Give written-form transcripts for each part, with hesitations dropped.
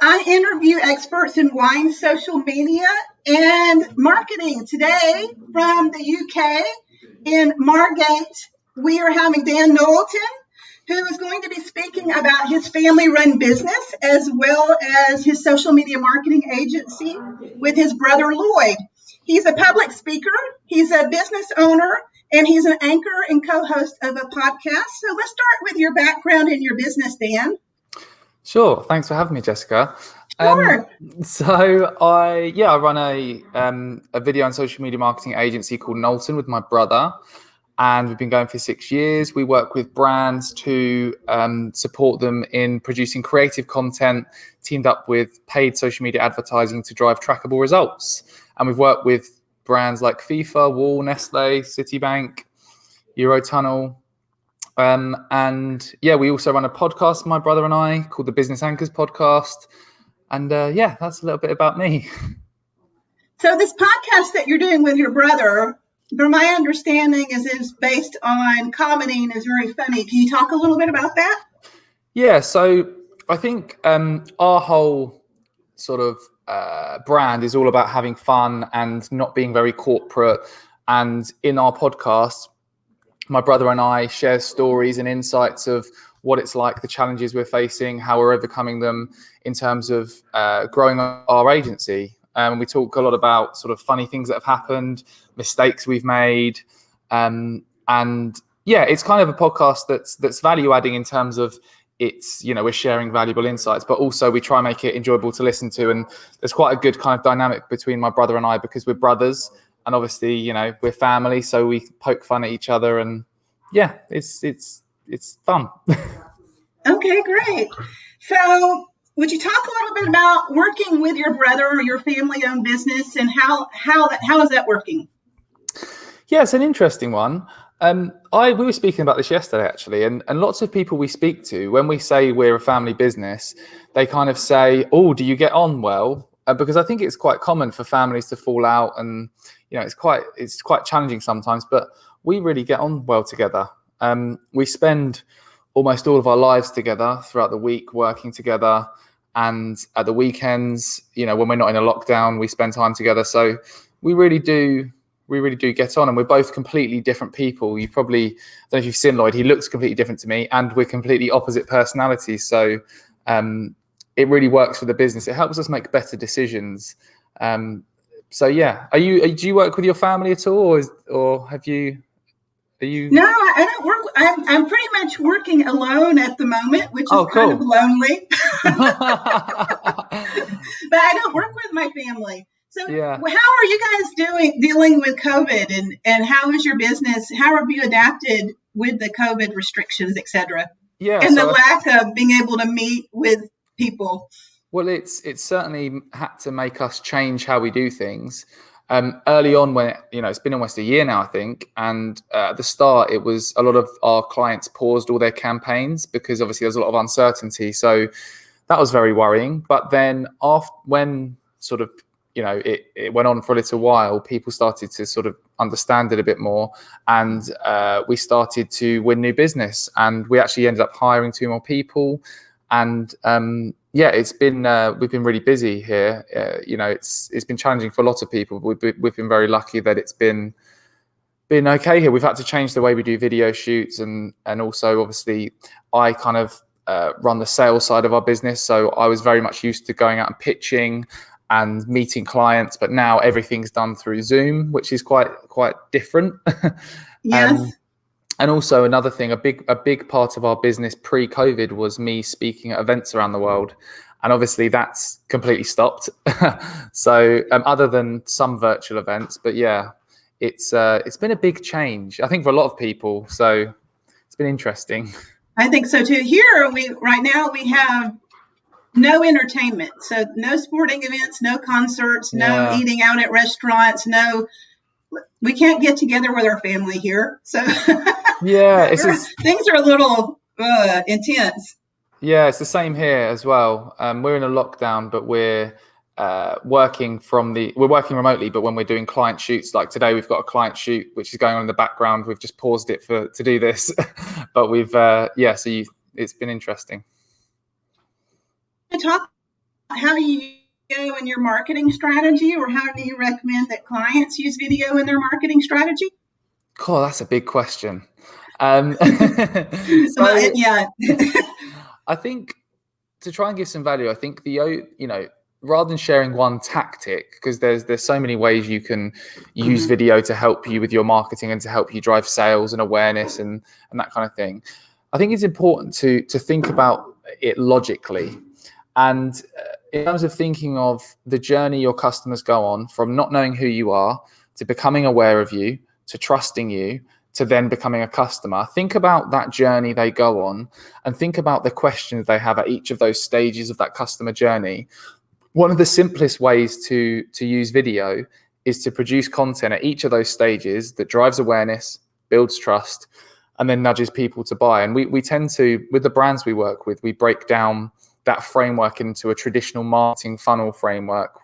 I interview experts in wine, social media, and marketing. Today from the UK in Margate, we are having Dan Knowlton, who is going to be speaking about his family-run business as well as his social media marketing agency with his brother Lloyd. He's a public speaker, he's a business owner, and he's an anchor and co-host of a podcast. So let's start with your background and your business, Dan. Sure. Thanks for having me, Jessyca. Sure. So I run a video and social media marketing agency called Knowlton with my brother, and we've been going for 6 years. We work with brands to support them in producing creative content, teamed up with paid social media advertising to drive trackable results. And we've worked with brands like FIFA, Wall, Nestle, Citibank, Eurotunnel. We also run a podcast, my brother and I, called the Business Anchors Podcast. And that's a little bit about me. So this podcast that you're doing with your brother, from my understanding, is based on comedy and is very funny. Can you talk a little bit about that? Yeah, so I think our whole sort of brand is all about having fun and not being very corporate. And in our podcast, my brother and I share stories and insights of what it's like, the challenges we're facing, how we're overcoming them in terms of growing our agency. We talk a lot about sort of funny things that have happened, mistakes we've made. It's kind of a podcast that's value adding in terms of it's, we're sharing valuable insights, but also we try and make it enjoyable to listen to. And there's quite a good kind of dynamic between my brother and I because we're brothers. And obviously, we're family, so we poke fun at each other, and it's fun. Okay, great. So, would you talk a little bit about working with your brother or your family-owned business, and how is that working? Yeah, it's an interesting one. We were speaking about this yesterday, actually, and lots of people we speak to, when we say we're a family business, they kind of say, "Oh, do you get on well?" Because I think it's quite common for families to fall out, and it's quite challenging sometimes. But we really get on well together. We spend almost all of our lives together throughout the week, working together, and at the weekends, when we're not in a lockdown, we spend time together. So we really do get on, and we're both completely different people. I don't know if you've seen Lloyd. He looks completely different to me, and we're completely opposite personalities. So it really works for the business. It helps us make better decisions. Do you work with your family at all, or have you? Are you? No, I don't work. I'm pretty much working alone at the moment, which is kind of lonely. But I don't work with my family. So How are you guys dealing with COVID, and how is your business? How have you adapted with the COVID restrictions, et cetera? And the lack of being able to meet with people. Well, it's certainly had to make us change how we do things. Early on, when it's been almost a year now, I think, and at the start, it was a lot of our clients paused all their campaigns because obviously there's a lot of uncertainty. So that was very worrying. But then when sort of it went on for a little while, people started to sort of understand it a bit more, and we started to win new business, and we actually ended up hiring 2 more people. And it's been we've been really busy here. It's been challenging for a lot of people. We've been very lucky that it's been okay here. We've had to change the way we do video shoots, and also obviously I kind of run the sales side of our business. So I was very much used to going out and pitching and meeting clients, but now everything's done through Zoom, which is quite different. Yes. And also another thing, a big part of our business pre-COVID was me speaking at events around the world. And obviously that's completely stopped. So other than some virtual events, but it's been a big change, I think, for a lot of people. So it's been interesting. I think so too. Here, right now we have no entertainment. So no sporting events, no concerts, no eating out at restaurants, we can't get together with our family here. So things are a little intense. Yeah, it's the same here as well. We're in a lockdown, but we're working remotely. But when we're doing client shoots, like today, we've got a client shoot which is going on in the background. We've just paused it to do this, but it's been interesting. Talk how do you go in your marketing strategy, or how do you recommend that clients use video in their marketing strategy? Cool, that's a big question. Yeah. I think to try and give some value, I think rather than sharing one tactic, because there's so many ways you can use video to help you with your marketing and to help you drive sales and awareness and that kind of thing. I think it's important to think about it logically, and in terms of thinking of the journey your customers go on from not knowing who you are to becoming aware of you to trusting you to then becoming a customer. Think about that journey they go on and think about the questions they have at each of those stages of that customer journey. One of the simplest ways to use video is to produce content at each of those stages that drives awareness, builds trust, and then nudges people to buy. And we tend to, with the brands we work with, we break down that framework into a traditional marketing funnel framework,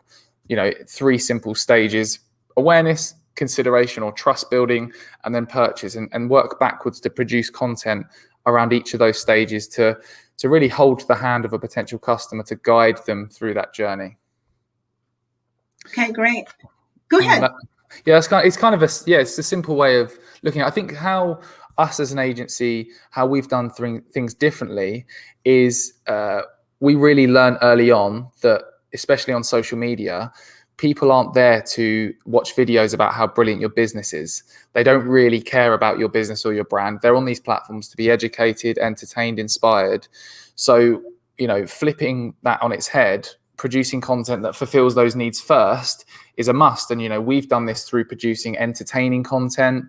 3 simple stages: awareness, consideration or trust building, and then purchase, and work backwards to produce content around each of those stages to really hold the hand of a potential customer to guide them through that journey. Okay, great. Go ahead. It's a simple way of looking at, I think, how us as an agency, how we've done things differently is we really learn early on that, especially on social media, people aren't there to watch videos about how brilliant your business is. They don't really care about your business or your brand. They're on these platforms to be educated, entertained, inspired. So, flipping that on its head, producing content that fulfills those needs first is a must. And, we've done this through producing entertaining content.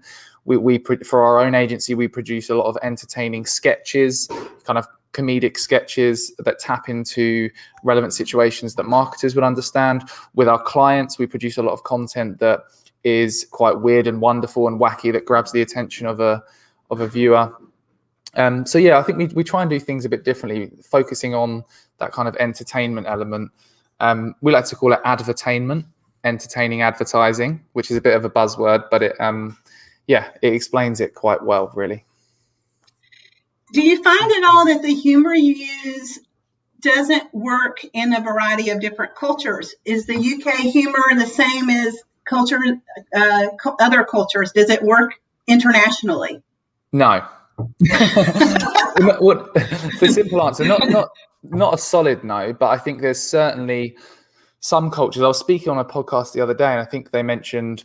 We for our own agency, we produce a lot of entertaining sketches, kind of comedic sketches that tap into relevant situations that marketers would understand. With our clients, we produce a lot of content that is quite weird and wonderful and wacky, that grabs the attention of a viewer. I think we try and do things a bit differently, focusing on that kind of entertainment element. We like to call it advertainment, entertaining advertising, which is a bit of a buzzword, but it explains it quite well, really. Do you find at all that the humor you use doesn't work in a variety of different cultures? Is the UK humor the same as other cultures? Does it work internationally? No. The simple answer, not a solid no, but I think there's certainly some cultures. I was speaking on a podcast the other day, and I think they mentioned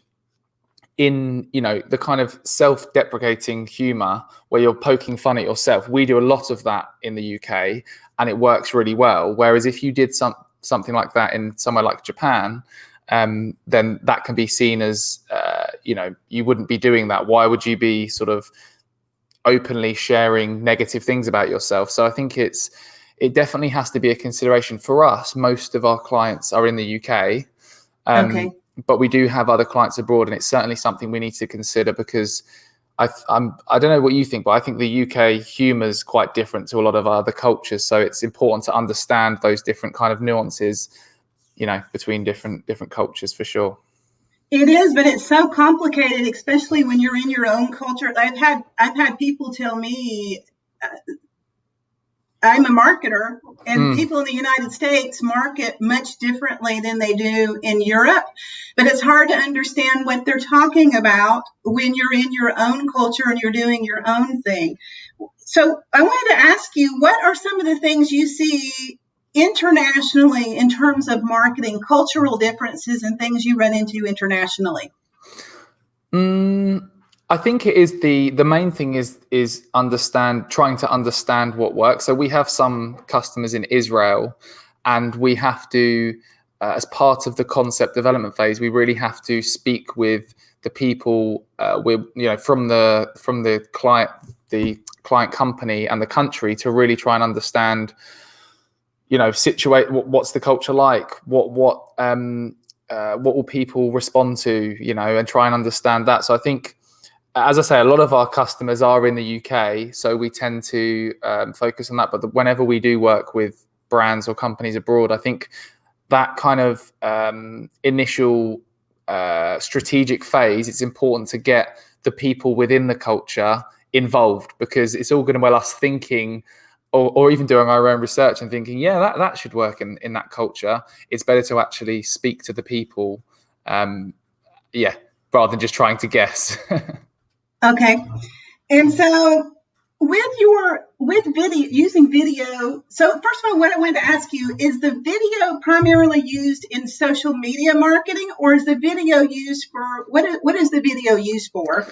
in the kind of self-deprecating humor where you're poking fun at yourself. We do a lot of that in the UK, and it works really well. Whereas if you did something like that in somewhere like Japan, then that can be seen as you wouldn't be doing that. Why would you be sort of openly sharing negative things about yourself? So I think it definitely has to be a consideration for us. Most of our clients are in the UK. Okay. But we do have other clients abroad, and it's certainly something we need to consider, because I don't know what you think, but I think the UK humour is quite different to a lot of other cultures. So it's important to understand those different kind of nuances, between different cultures, for sure. It is, but it's so complicated, especially when you're in your own culture. I've had people tell me, I'm a marketer, and people in the United States market much differently than they do in Europe. But it's hard to understand what they're talking about when you're in your own culture and you're doing your own thing. So I wanted to ask you, what are some of the things you see internationally in terms of marketing, cultural differences and things you run into internationally? I think it is the main thing is trying to understand what works. So we have some customers in Israel, and we have to, as part of the concept development phase, we really have to speak with the people from the client company and the country to really try and understand, what's the culture like, what will people respond to, and try and understand that. So I think, as I say, a lot of our customers are in the UK, so we tend to focus on that. But whenever we do work with brands or companies abroad, I think that kind of initial strategic phase, it's important to get the people within the culture involved, because it's all good and well us thinking or even doing our own research and thinking, yeah, that should work in that culture. It's better to actually speak to the people, rather than just trying to guess. Okay. And so with video, using video, so first of all, what I wanted to ask you is the video primarily used in social media marketing, or is the video used for what is the video used for?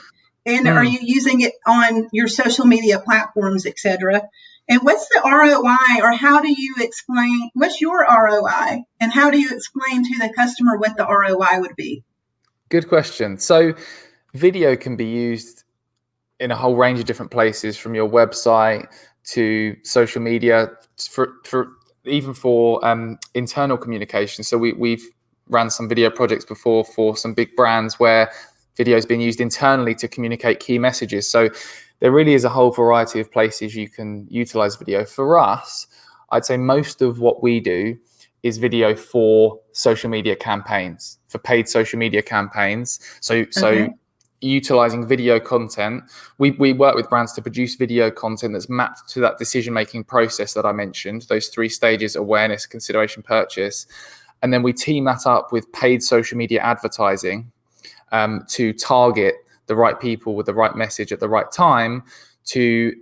And are you using it on your social media platforms, etc.? And what's the ROI, or how do you explain what's your ROI, and how do you explain to the customer what the ROI would be? Good question. So video can be used in a whole range of different places, from your website to social media, for even for internal communication. So we've ran some video projects before for some big brands where video has been used internally to communicate key messages. So there really is a whole variety of places you can utilize video. For us, I'd say most of what we do is video for social media campaigns, for paid social media campaigns. So utilizing video content, we work with brands to produce video content that's mapped to that decision-making process that I mentioned, those 3 stages: awareness, consideration, purchase. And then we team that up with paid social media advertising to target the right people with the right message at the right time to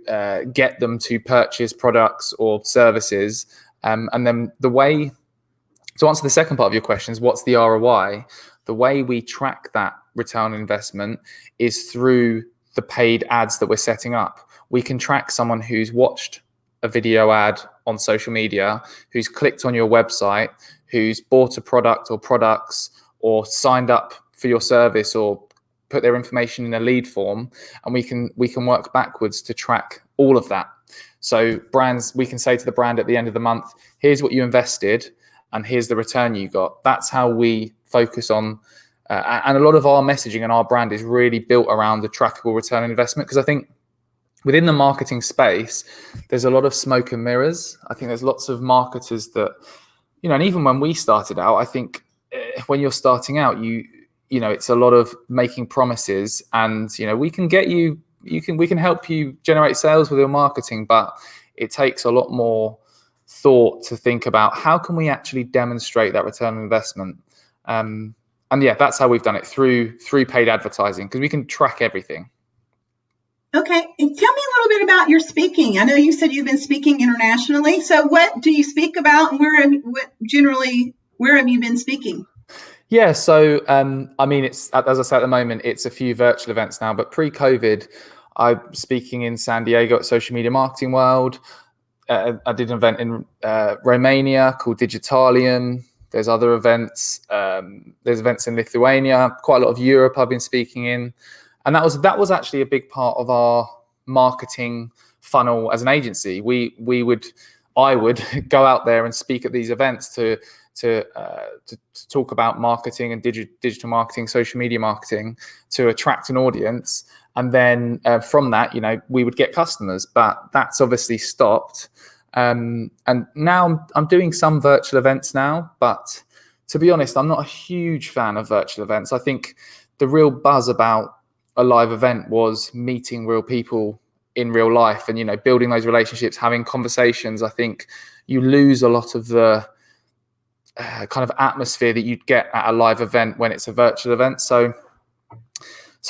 get them to purchase products or services. And then to answer the second part of your question is, what's the ROI? The way we track that return on investment is through the paid ads that we're setting up. We can track someone who's watched a video ad on social media, who's clicked on your website, who's bought a product or products, or signed up for your service, or put their information in a lead form, and we can work backwards to track all of that. So brands, we can say to the brand at the end of the month, here's what you invested and here's the return you got. That's how we focus on, and a lot of our messaging and our brand is really built around the trackable return on investment, because I think within the marketing space, there's a lot of smoke and mirrors. I think there's lots of marketers that, and even when we started out, I think when you're starting out, it's a lot of making promises, and we can get we can help you generate sales with your marketing, but it takes a lot more thought to think about how can we actually demonstrate that return on investment. And that's how we've done it, through paid advertising, because we can track everything. Okay, and tell me a little bit about your speaking. I know you said you've been speaking internationally. So what do you speak about, and where have you been speaking? Yeah, so it's, as I say, at the moment, it's a few virtual events now, but pre-COVID, I'm speaking in San Diego at Social Media Marketing World. I did an event in Romania called Digitalium. There's other events. There's events in Lithuania. Quite a lot of Europe I've been speaking in, and that was actually a big part of our marketing funnel as an agency. I would go out there and speak at these events to talk about marketing and digital marketing, social media marketing, to attract an audience. And then from that, we would get customers, but that's obviously stopped. And now I'm doing some virtual events now, but to be honest, I'm not a huge fan of virtual events. I think the real buzz about a live event was meeting real people in real life and, building those relationships, having conversations. I think you lose a lot of the kind of atmosphere that you'd get at a live event when it's a virtual event. So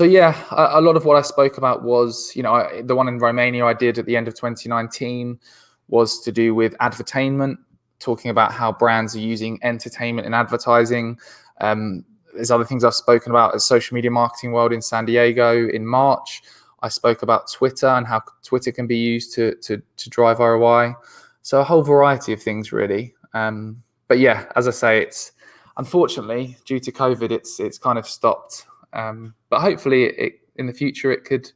yeah, a lot of what I spoke about was, the one in Romania I did at the end of 2019 was to do with advertainment, talking about how brands are using entertainment in advertising. There's other things I've spoken about at Social Media Marketing World in San Diego in March. I spoke about Twitter and how Twitter can be used to drive ROI. So a whole variety of things, really. But yeah, as I say, it's unfortunately due to COVID, it's kind of stopped. But hopefully, in the future, it could,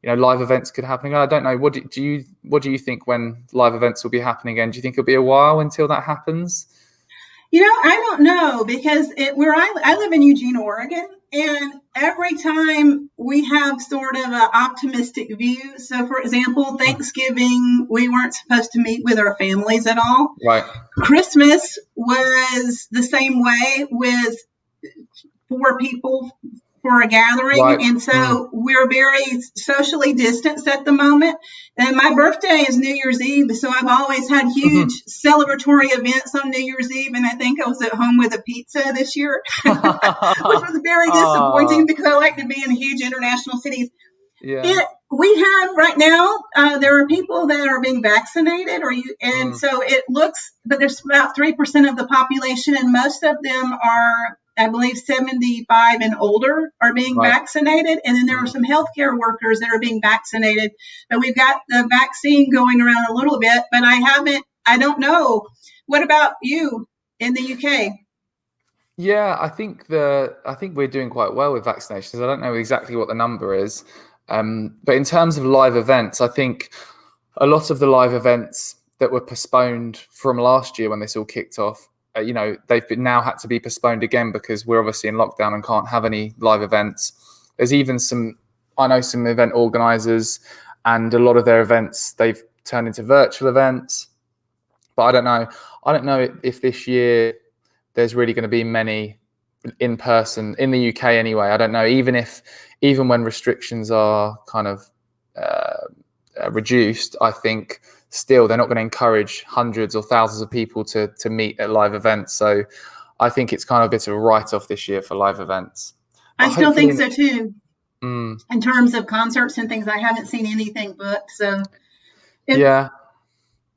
live events could happen again. I don't know. What do you think when live events will be happening again? Do you think it'll be a while until that happens? I don't know, because where I live in Eugene, Oregon, and every time we have sort of an optimistic view. So, for example, Thanksgiving, we weren't supposed to meet with our families at all. Right. Christmas was the same way, with 4 people, for a gathering. Right. And so we're very socially distanced at the moment. And my birthday is New Year's Eve. So I've always had huge celebratory events on New Year's Eve. And I think I was at home with a pizza this year, which was very disappointing because I like to be in huge international cities. Yeah. We have right now, there are people that are being vaccinated, so it looks, but there's about 3% of the population, and most of them are, I believe, 75 and older are being vaccinated. And then there are some healthcare workers that are being vaccinated. But we've got the vaccine going around a little bit, but I don't know. What about you in the UK? Yeah, I think we're doing quite well with vaccinations. I don't know exactly what the number is. But in terms of live events, I think a lot of the live events that were postponed from last year when this all kicked off, they've now had to be postponed again because we're obviously in lockdown and can't have any live events. There's even I know some event organizers, and a lot of their events, they've turned into virtual events. But I don't know if this year there's really going to be many in person in the UK anyway. I don't know, even when restrictions are kind of reduced, I think still they're not going to encourage hundreds or thousands of people to meet at live events. So I think it's kind of a bit of a write-off this year for live events. I still think so too. In terms of concerts and things, I haven't seen anything booked. So yeah.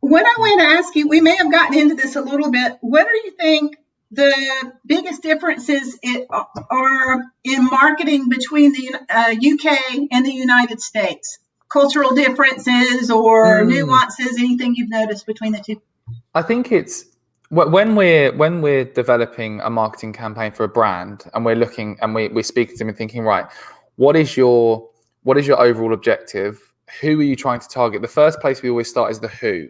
What I want to ask you, we may have gotten into this a little bit. What do you think the biggest differences are in marketing between the UK and the United States? Cultural differences or nuances, anything you've noticed between the two? I think it's when we're developing a marketing campaign for a brand, and we're looking and we're speaking to them and thinking, right, what is your overall objective? Who are you trying to target? The first place we always start is the who.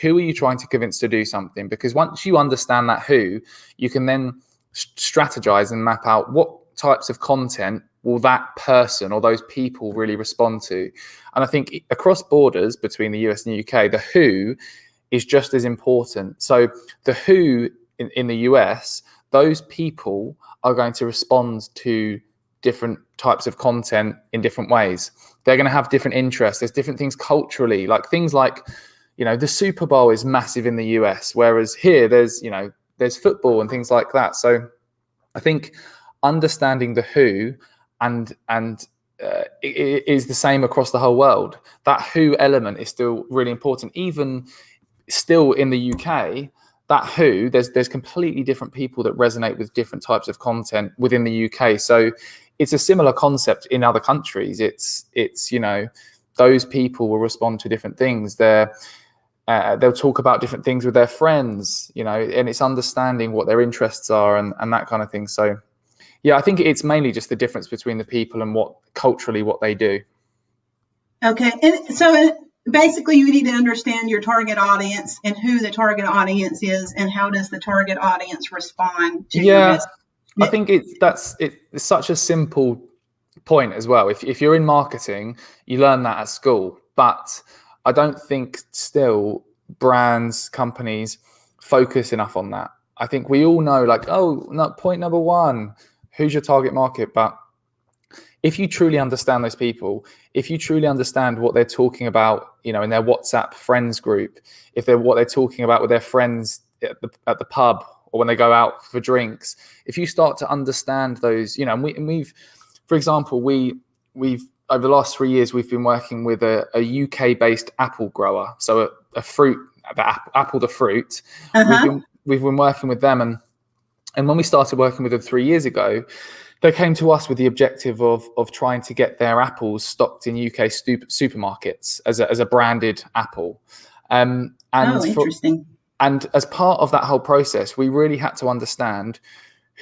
Who are you trying to convince to do something? Because once you understand that who, you can then strategize and map out what types of content will that person or those people really respond to. And I think across borders between the US and the UK, the who is just as important. So the who in the US, those people are going to respond to different types of content in different ways. They're going to have different interests. There's different things culturally, like things like, the Super Bowl is massive in the US, whereas here there's football and things like that. So I think understanding the who and it is the same across the whole world. That who element is still really important. Even still in the UK, that who, there's completely different people that resonate with different types of content within the UK. So it's a similar concept in other countries. It's those people will respond to different things. They'll talk about different things with their friends, and it's understanding what their interests are and that kind of thing. So, yeah, I think it's mainly just the difference between the people and what they do. Okay. And so basically you need to understand your target audience and who the target audience is and how does the target audience respond to your message. I think it's such a simple point as well. If you're in marketing, you learn that at school, but I don't think still brands, companies focus enough on that. I think we all know, point number one, who's your target market? But if you truly understand those people, if you truly understand what they're talking about, in their WhatsApp friends group, what they're talking about with their friends at the pub or when they go out for drinks, if you start to understand those, for example, we've over the last 3 years, we've been working with a UK-based apple grower, so a fruit, apple the fruit. We've been working with them, and when we started working with them 3 years ago, they came to us with the objective of trying to get their apples stocked in UK supermarkets as a branded apple. Interesting. And as part of that whole process, we really had to understand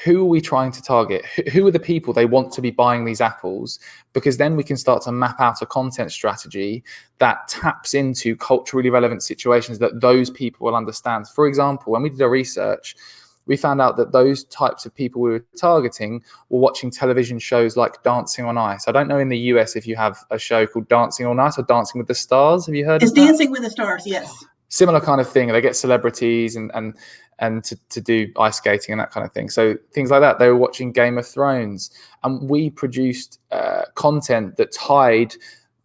who are we trying to target? Who are the people they want to be buying these apples? Because then we can start to map out a content strategy that taps into culturally relevant situations that those people will understand. For example, when we did our research, we found out that those types of people we were targeting were watching television shows like Dancing on Ice. I don't know in the US if you have a show called Dancing on Ice or Dancing with the Stars. Have you heard of that? It's Dancing with the Stars, yes. similar kind of thing. They get celebrities and to do ice skating and that kind of thing. So things like that. They were watching Game of Thrones, and we produced content that tied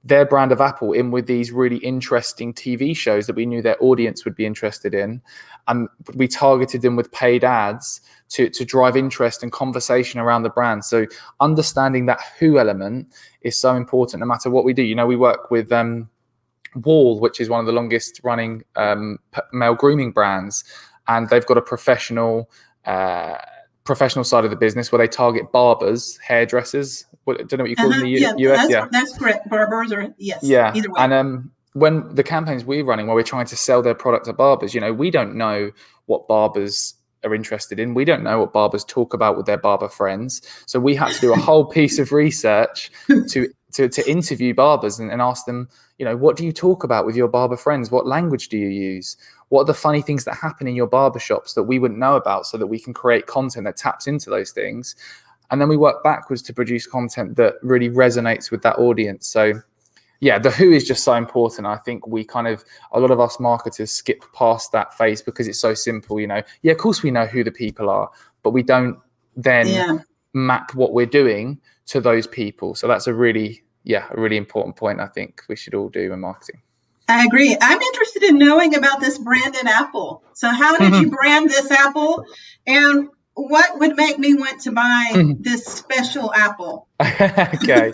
their brand of Apple in with these really interesting TV shows that we knew their audience would be interested in. And we targeted them with paid ads to drive interest and conversation around the brand. So understanding that who element is so important no matter what we do. You know, we work with Wall, which is one of the longest running male grooming brands. And they've got a professional side of the business where they target barbers, hairdressers. I don't know what you call them in the US. That's correct. Barbers or yes. Yeah. Either way. And when the campaigns we're running, where we're trying to sell their product to barbers, you know, we don't know what barbers are interested in. We don't know what barbers talk about with their barber friends. So we had to do a whole piece of research to interview barbers and ask them, you know, what do you talk about with your barber friends? What language do you use? What are the funny things that happen in your barbershops that we wouldn't know about, so that we can create content that taps into those things? And then we work backwards to produce content that really resonates with that audience. So yeah, the who is just so important. I think a lot of us marketers skip past that phase because it's so simple, you know. Yeah, of course we know who the people are, but we don't then map what we're doing to those people. So that's a really important point I think we should all do in marketing. I agree. I'm interested in knowing about this branded apple. So how did you brand this apple? And what would make me want to buy this special apple? Okay.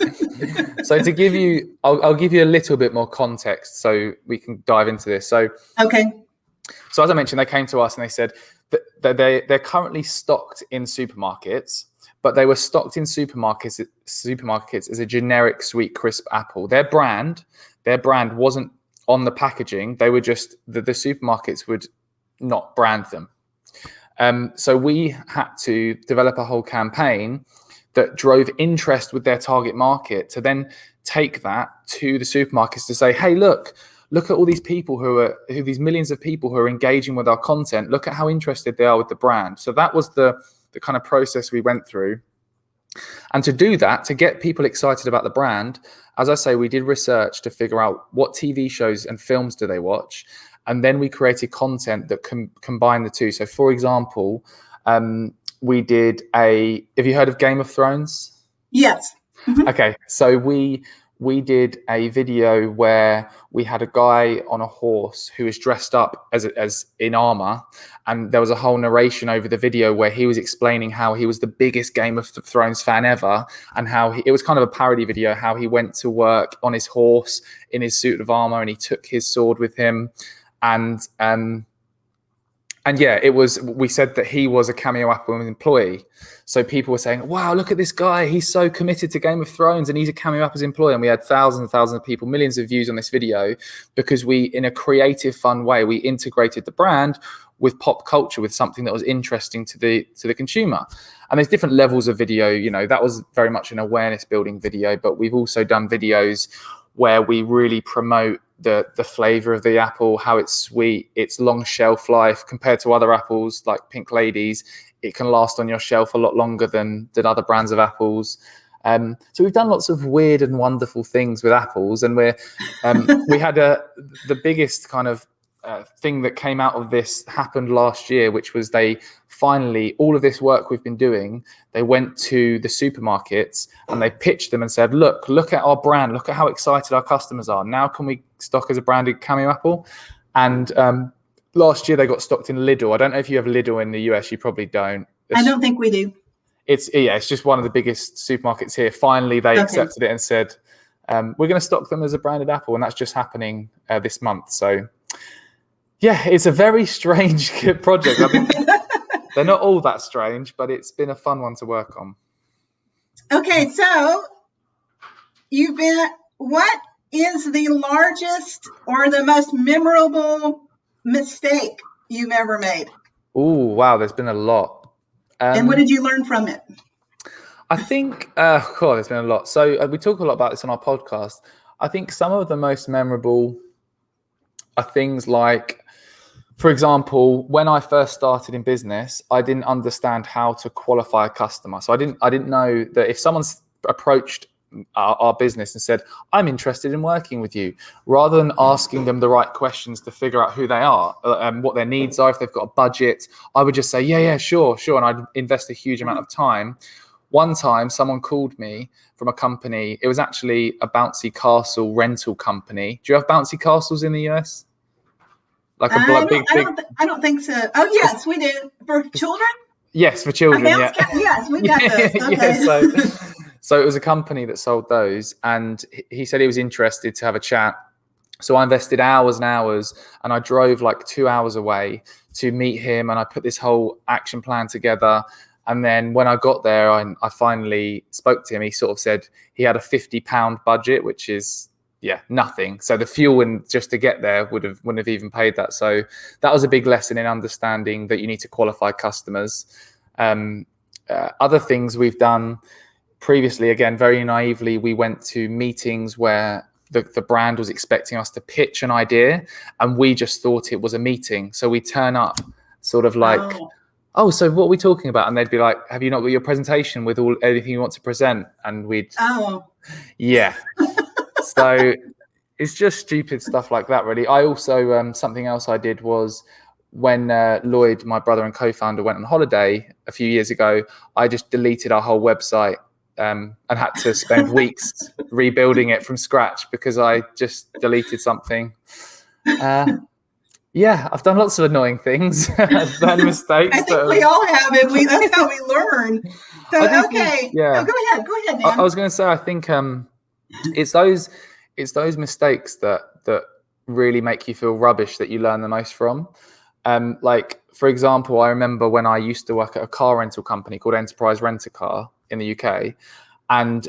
So to give you, I'll give you a little bit more context so we can dive into this. So as I mentioned, they came to us and they said that they're currently stocked in supermarkets, but they were stocked in supermarkets as a generic sweet crisp apple. Their brand wasn't on the packaging. They were just the supermarkets would not brand them. So we had to develop a whole campaign that drove interest with their target market to then take that to the supermarkets to say, hey, look at all these people these millions of people who are engaging with our content. Look at how interested they are with the brand. So that was the kind of process we went through. And to do that, to get people excited about the brand, as I say, we did research to figure out what TV shows and films do they watch. And then we created content that combine the two. So for example, we did have you heard of Game of Thrones? Yes. Mm-hmm. Okay. So we did a video where we had a guy on a horse who was dressed up as in armor, and there was a whole narration over the video where he was explaining how he was the biggest Game of Thrones fan ever, and how it was kind of a parody video, how he went to work on his horse in his suit of armor and he took his sword with him. And yeah, we said that he was a Cameo Apple employee. So people were saying, wow, look at this guy. He's so committed to Game of Thrones and he's a Cameo Apple's employee. And we had thousands and thousands of people, millions of views on this video because we, in a creative, fun way, we integrated the brand with pop culture, with something that was interesting to the consumer. And there's different levels of video. You know, that was very much an awareness building video, but we've also done videos where we really promote the flavor of the apple, how it's sweet, its long shelf life compared to other apples like Pink Ladies. It can last on your shelf a lot longer than other brands of apples. So we've done lots of weird and wonderful things with apples, and we had the biggest kind of thing that came out of this happened last year, which was they finally, all of this work we've been doing, they went to the supermarkets and they pitched them and said, look at our brand, look at how excited our customers are. Now can we stock as a branded Cameo Apple? And last year they got stocked in Lidl. I don't know if you have Lidl in the US, you probably don't. I don't think we do. It's just one of the biggest supermarkets here. Finally, they accepted it and said, we're going to stock them as a branded apple. And that's just happening this month. So yeah, it's a very strange project. I mean, they're not all that strange, but it's been a fun one to work on. Okay, so what is the largest or the most memorable mistake you've ever made? Oh, wow, there's been a lot. And what did you learn from it? I think, there's been a lot. So we talk a lot about this on our podcast. I think some of the most memorable are things like, for example, when I first started in business, I didn't understand how to qualify a customer. So I didn't know that if someone's approached our business and said, I'm interested in working with you, rather than asking them the right questions to figure out who they are and what their needs are, if they've got a budget, I would just say, yeah, sure. And I'd invest a huge amount of time. One time someone called me from a company. It was actually a bouncy castle rental company. Do you have bouncy castles in the US? Like I don't think so. Oh, yes, we do. For children? Yes, for children. Yes, we got those. Okay. So it was a company that sold those, and he said he was interested to have a chat. So I invested hours and hours, and I drove like 2 hours away to meet him, and I put this whole action plan together. And then when I got there, I finally spoke to him. He sort of said he had a £50 budget, which is nothing. So the fuel and just to get there wouldn't have even paid that. So that was a big lesson in understanding that you need to qualify customers. Other things we've done previously, again, very naively, we went to meetings where the brand was expecting us to pitch an idea, and we just thought it was a meeting. So we turn up sort of like, oh, so what are we talking about? And they'd be like, have you not got your presentation with anything you want to present? And we'd, yeah. So it's just stupid stuff like that, really. I also, something else I did was when Lloyd, my brother and co-founder, went on holiday a few years ago, I just deleted our whole website and had to spend weeks rebuilding it from scratch because I just deleted something. I've done lots of annoying things. I've done mistakes. I think we all have it. That's how we learn. So, okay. Go ahead, Dan. I was going to say, I think it's those mistakes that really make you feel rubbish that you learn the most from. Like, for example, I remember when I used to work at a car rental company called Enterprise Rent-A-Car in the UK. And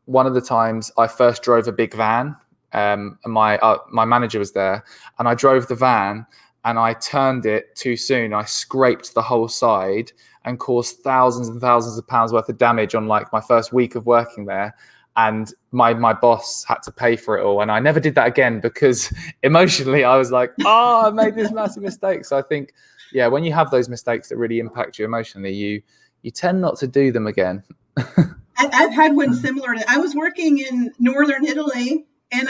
one of the times I first drove a big van, and my manager was there, and I drove the van and I turned it too soon. I scraped the whole side and caused thousands and thousands of pounds worth of damage on like my first week of working there. And my boss had to pay for it all. And I never did that again because emotionally I was like, I made this massive mistake. So I think, when you have those mistakes that really impact you emotionally, you tend not to do them again. I've had one similar. I was working in northern Italy, and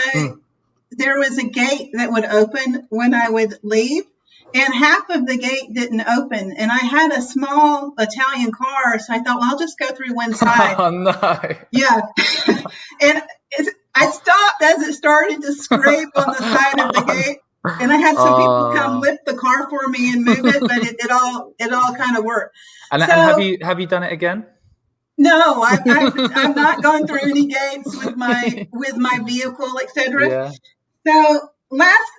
there was a gate that would open when I would leave, and half of the gate didn't open. And I had a small Italian car, so I thought, well, I'll just go through one side. Oh, no. Yeah. And I stopped as it started to scrape on the side of the gate. And I had some people come lift the car for me and move it, but it all kind of worked. And have you done it again? No, I've not gone through any gates with my vehicle, etc. Yeah. So last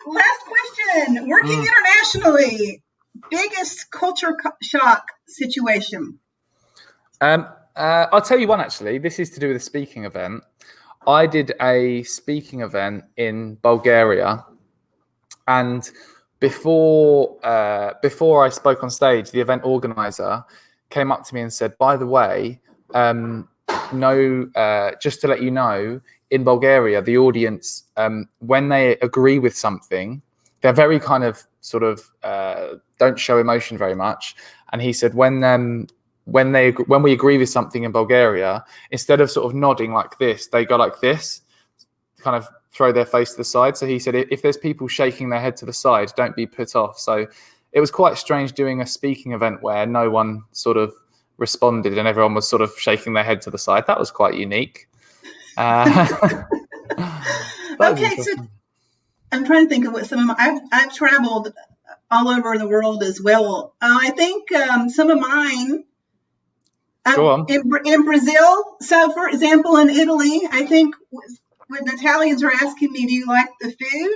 question. Working internationally, biggest culture shock situation. I'll tell you one actually. This is to do with a speaking event. I did a speaking event in Bulgaria, and before I spoke on stage, the event organizer came up to me and said, "By the way, just to let you know, in Bulgaria, the audience, when they agree with something, they're very kind of sort of don't show emotion very much." And he said, when we agree with something in Bulgaria, instead of sort of nodding like this, they go like this, kind of throw their face to the side. So he said, if there's people shaking their head to the side, don't be put off. So it was quite strange doing a speaking event where no one sort of responded and everyone was sort of shaking their head to the side. That was quite unique. Okay, so I'm trying to think of what some of I've traveled all over the world as well. I think some of mine. Go on. In Brazil, so for example, in Italy, I think when Italians are asking me, do you like the food?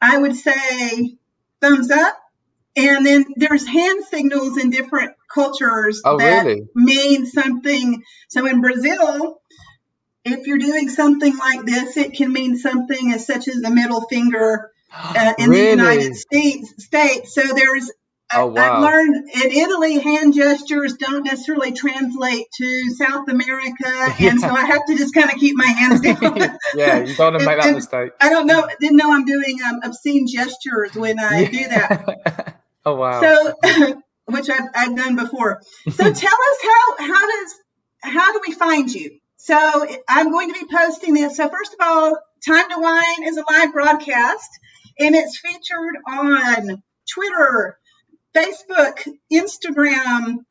I would say thumbs up. And then there's hand signals in different cultures that mean something. So in Brazil, if you're doing something like this, it can mean something as such as the middle finger in the United States. So there's I've learned in Italy, hand gestures don't necessarily translate to South America, and so I have to just kind of keep my hands down. You don't want to make that mistake. I didn't know I'm doing obscene gestures when I do that. Oh wow! So, which I've done before. So tell us how do we find you? So I'm going to be posting this. So first of all, Time to Wine is a live broadcast, and it's featured on Twitter, Facebook, Instagram,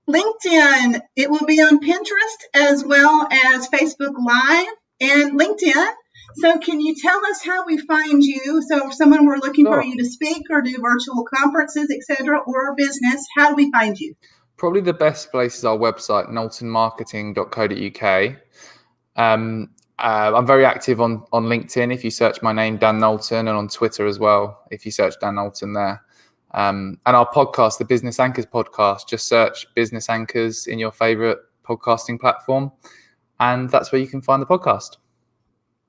LinkedIn. It will be on Pinterest as well as Facebook Live and LinkedIn. So can you tell us how we find you? So if someone were looking for you to speak or do virtual conferences, etc., or business, how do we find you? Probably the best place is our website, knowltonmarketing.co.uk. I'm very active on LinkedIn if you search my name, Dan Knowlton, and on Twitter as well if you search Dan Knowlton there. And our podcast, the Business Anchors podcast, just search Business Anchors in your favorite podcasting platform, and that's where you can find the podcast.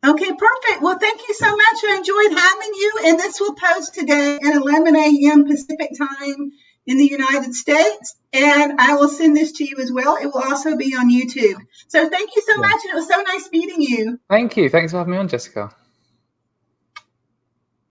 Okay, perfect. Well, thank you so much. I enjoyed having you, and this will post today at 11 a.m. Pacific time in the United States, and I will send this to you as well. It will also be on YouTube. So thank you so much, and it was so nice meeting you. Thank you. Thanks for having me on, Jessyca.